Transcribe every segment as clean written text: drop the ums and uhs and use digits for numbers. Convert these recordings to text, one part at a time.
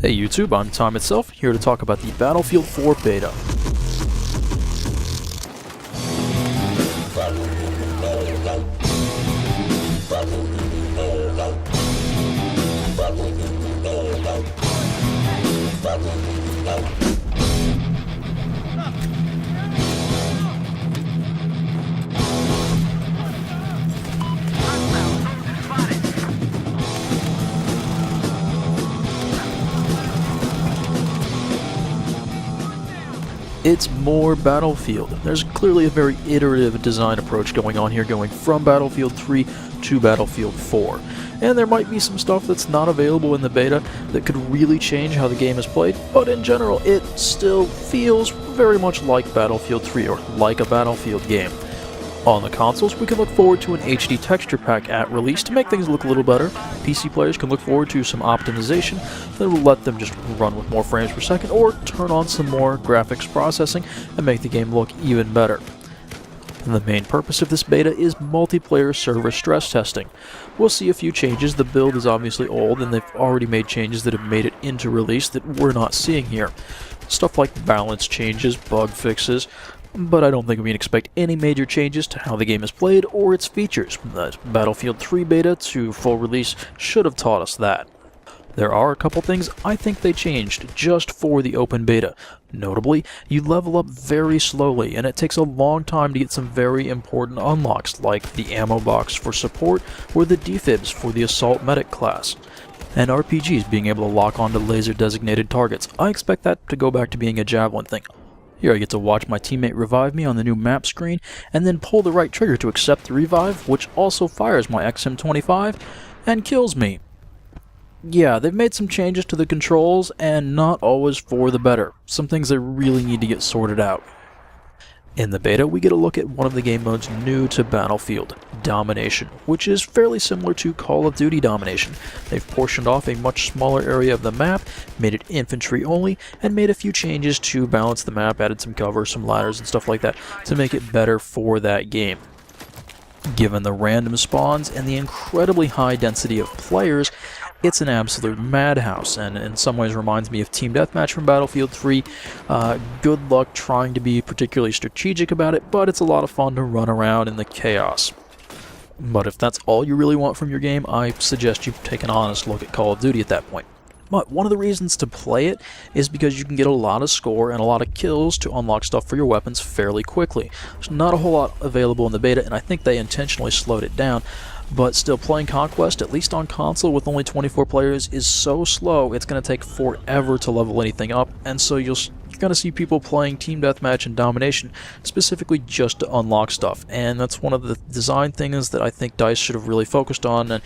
Hey YouTube, I'm Time Itself, here to talk about the Battlefield 4 beta. It's more Battlefield. There's clearly a very iterative design approach going on here, going from Battlefield 3 to Battlefield 4. And there might be some stuff that's not available in the beta that could really change how the game is played, but in general it still feels very much like Battlefield 3, or like a Battlefield game. On the consoles, we can look forward to an HD texture pack at release to make things look a little better. PC players can look forward to some optimization that will let them just run with more frames per second, or turn on some more graphics processing and make the game look even better. And the main purpose of this beta is multiplayer server stress testing. We'll see a few changes. The build is obviously old, and they've already made changes that have made it into release that we're not seeing here. Stuff like balance changes, bug fixes, but I don't think we can expect any major changes to how the game is played or its features. The Battlefield 3 beta to full release should have taught us that. There are a couple things I think they changed just for the open beta. Notably, you level up very slowly, and it takes a long time to get some very important unlocks, like the ammo box for support or the defibs for the assault medic class. And RPGs being able to lock onto laser designated targets. I expect that to go back to being a javelin thing. Here I get to watch my teammate revive me on the new map screen, and then pull the right trigger to accept the revive, which also fires my XM25 and kills me. Yeah, they've made some changes to the controls, and not always for the better. Some things that really need to get sorted out. In the beta, we get a look at one of the game modes new to Battlefield, Domination, which is fairly similar to Call of Duty Domination. They've portioned off a much smaller area of the map, made it infantry only, and made a few changes to balance the map, added some cover, some ladders and stuff like that to make it better for that game. Given the random spawns and the incredibly high density of players, it's an absolute madhouse, and in some ways reminds me of Team Deathmatch from Battlefield 3. Good luck trying to be particularly strategic about it, but it's a lot of fun to run around in the chaos. But if that's all you really want from your game, I suggest you take an honest look at Call of Duty at that point. But one of the reasons to play it is because you can get a lot of score and a lot of kills to unlock stuff for your weapons fairly quickly. There's not a whole lot available in the beta, and I think they intentionally slowed it down. But still, playing Conquest, at least on console with only 24 players, is so slow it's going to take forever to level anything up, and so you're going to see people playing Team Deathmatch and Domination specifically just to unlock stuff. And that's one of the design things that I think DICE should have really focused on, and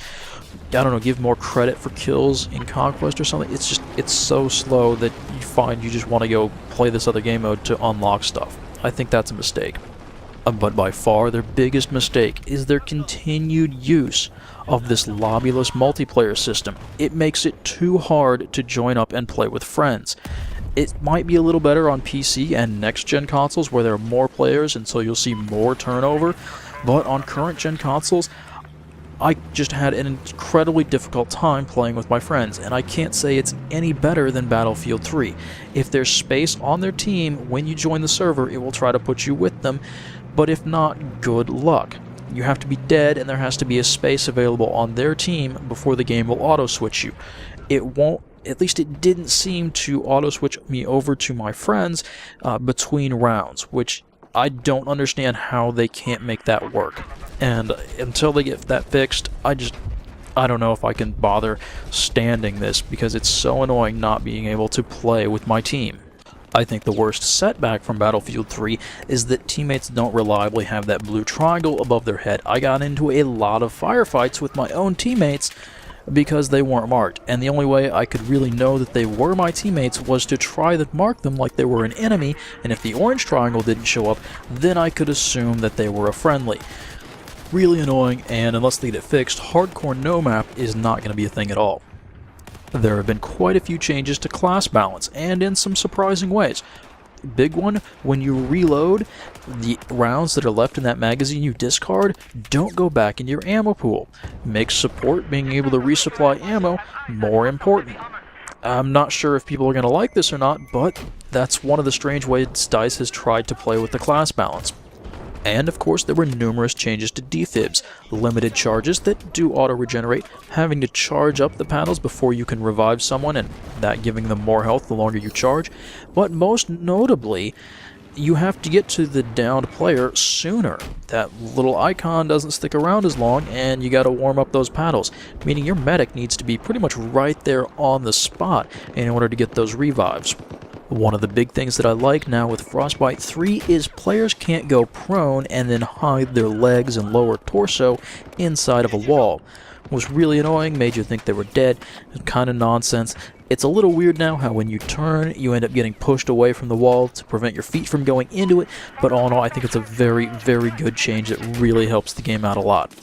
I don't know, give more credit for kills in Conquest or something. It's so slow that you find you just want to go play this other game mode to unlock stuff. I think that's a mistake. But by far their biggest mistake is their continued use of this lobbyless multiplayer system. It makes it too hard to join up and play with friends. It might be a little better on PC and next-gen consoles where there are more players and so you'll see more turnover, but on current-gen consoles, I just had an incredibly difficult time playing with my friends, and I can't say it's any better than Battlefield 3. If there's space on their team when you join the server, it will try to put you with them, but if not, good luck. You have to be dead, and there has to be a space available on their team before the game will auto-switch you. It won't, at least it didn't seem to auto-switch me over to my friends between rounds, which I don't understand how they can't make that work. And until they get that fixed, I don't know if I can bother standing this, because it's so annoying not being able to play with my team. I think the worst setback from Battlefield 3 is that teammates don't reliably have that blue triangle above their head. I got into a lot of firefights with my own teammates because they weren't marked, and the only way I could really know that they were my teammates was to try to mark them like they were an enemy, and if the orange triangle didn't show up, then I could assume that they were a friendly. Really annoying, and unless they get it fixed, hardcore no map is not going to be a thing at all. There have been quite a few changes to class balance, and in some surprising ways. Big one, when you reload, the rounds that are left in that magazine you discard don't go back in your ammo pool. Makes support being able to resupply ammo more important. I'm not sure if people are going to like this or not, but that's one of the strange ways DICE has tried to play with the class balance. And of course there were numerous changes to defibs, limited charges that do auto-regenerate, having to charge up the panels before you can revive someone, and that giving them more health the longer you charge, but most notably, you have to get to the downed player sooner. That little icon doesn't stick around as long, and you gotta warm up those paddles, meaning your medic needs to be pretty much right there on the spot in order to get those revives. One of the big things that I like now with Frostbite 3 is players can't go prone and then hide their legs and lower torso inside of a wall. It was really annoying, made you think they were dead, kind of nonsense. It's a little weird now how when you turn, you end up getting pushed away from the wall to prevent your feet from going into it, but all in all, I think it's a very, very good change that really helps the game out a lot.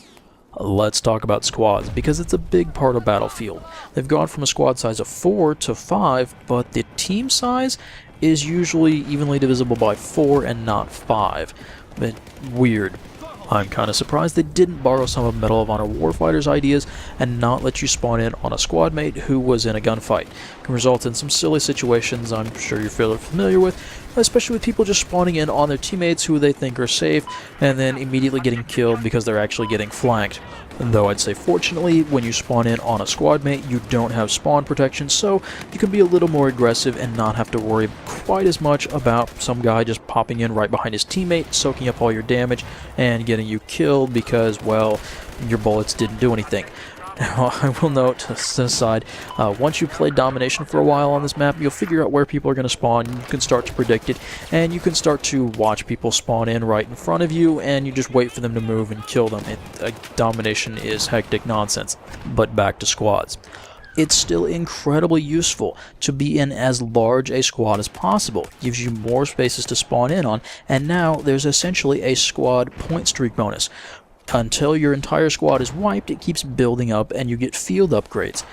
Let's talk about squads, because it's a big part of Battlefield. They've gone from a squad size of 4 to 5, but the team size is usually evenly divisible by 4 and not 5. But weird. I'm kind of surprised they didn't borrow some of Medal of Honor Warfighter's ideas and not let you spawn in on a squad mate who was in a gunfight. It can result in some silly situations I'm sure you're fairly familiar with, especially with people just spawning in on their teammates who they think are safe and then immediately getting killed because they're actually getting flanked. Though I'd say fortunately, when you spawn in on a squad mate, you don't have spawn protection, so you can be a little more aggressive and not have to worry quite as much about some guy just popping in right behind his teammate, soaking up all your damage, and getting you killed because, well, your bullets didn't do anything. Now, I will note, aside, once you play Domination for a while on this map, you'll figure out where people are going to spawn, you can start to predict it, and you can start to watch people spawn in right in front of you, and you just wait for them to move and kill them. Domination is hectic nonsense. But back to squads. It's still incredibly useful to be in as large a squad as possible. Gives you more spaces to spawn in on, and now there's essentially a squad point streak bonus. Until your entire squad is wiped, it keeps building up and you get field upgrades.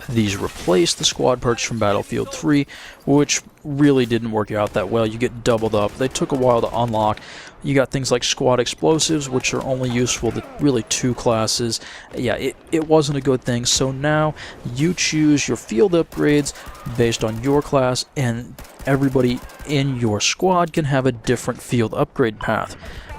These replace the squad perks from Battlefield 3, which really didn't work out that well. You get doubled up. They took a while to unlock. You got things like squad explosives, which are only useful to really 2 classes. Yeah, it wasn't a good thing. So now you choose your field upgrades based on your class, and everybody in your squad can have a different field upgrade path.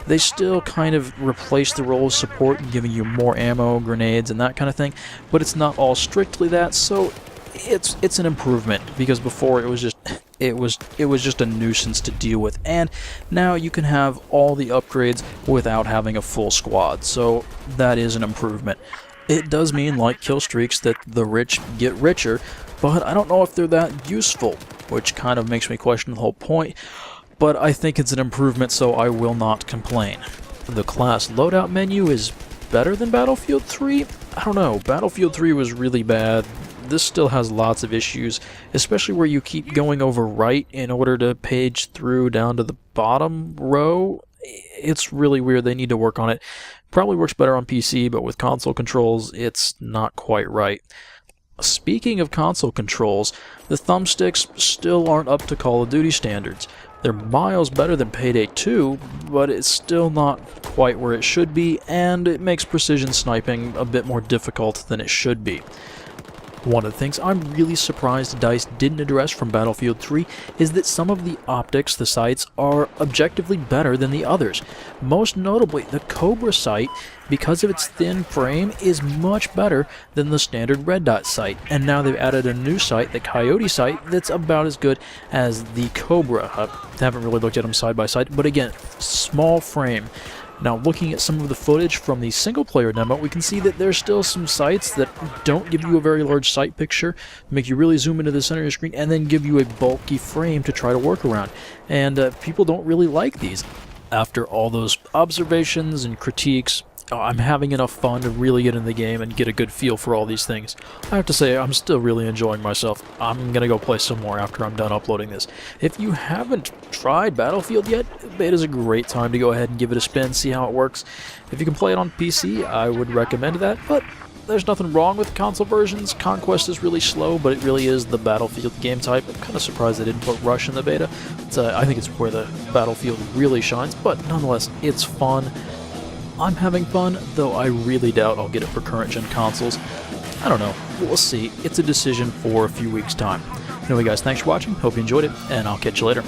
They still kind of replace the role of support, giving you more ammo, grenades, and that kind of thing, but it's not all strictly that, so it's an improvement, because before it was just a nuisance to deal with, and now you can have all the upgrades without having a full squad, so that is an improvement. It does mean, like kill streaks, that the rich get richer, but I don't know if they're that useful, which kind of makes me question the whole point. But I think it's an improvement, so I will not complain. The class loadout menu is better than Battlefield 3? I don't know, Battlefield 3 was really bad. This still has lots of issues, especially where you keep going over right in order to page through down to the bottom row. It's really weird, they need to work on it. Probably works better on PC, but with console controls, it's not quite right. Speaking of console controls, the thumbsticks still aren't up to Call of Duty standards. They're miles better than Payday 2, but it's still not quite where it should be, and it makes precision sniping a bit more difficult than it should be. One of the things I'm really surprised DICE didn't address from Battlefield 3 is that some of the optics, the sights, are objectively better than the others. Most notably, the Cobra sight, because of its thin frame, is much better than the standard red dot sight. And now they've added a new sight, the Coyote sight, that's about as good as the Cobra. I haven't really looked at them side by side, but again, small frame. Now, looking at some of the footage from the single-player demo, we can see that there's still some sights that don't give you a very large sight picture, make you really zoom into the center of your screen, and then give you a bulky frame to try to work around. And people don't really like these. After all those observations and critiques, I'm having enough fun to really get in the game and get a good feel for all these things. I have to say, I'm still really enjoying myself. I'm gonna go play some more after I'm done uploading this. If you haven't tried Battlefield yet, beta is a great time to go ahead and give it a spin, see how it works. If you can play it on PC, I would recommend that, but there's nothing wrong with console versions. Conquest is really slow, but it really is the Battlefield game type. I'm kind of surprised they didn't put Rush in the beta. I think it's where the Battlefield really shines, but nonetheless, it's fun. I'm having fun, though I really doubt I'll get it for current-gen consoles. I don't know. We'll see. It's a decision for a few weeks' time. Anyway, guys, thanks for watching. Hope you enjoyed it, and I'll catch you later.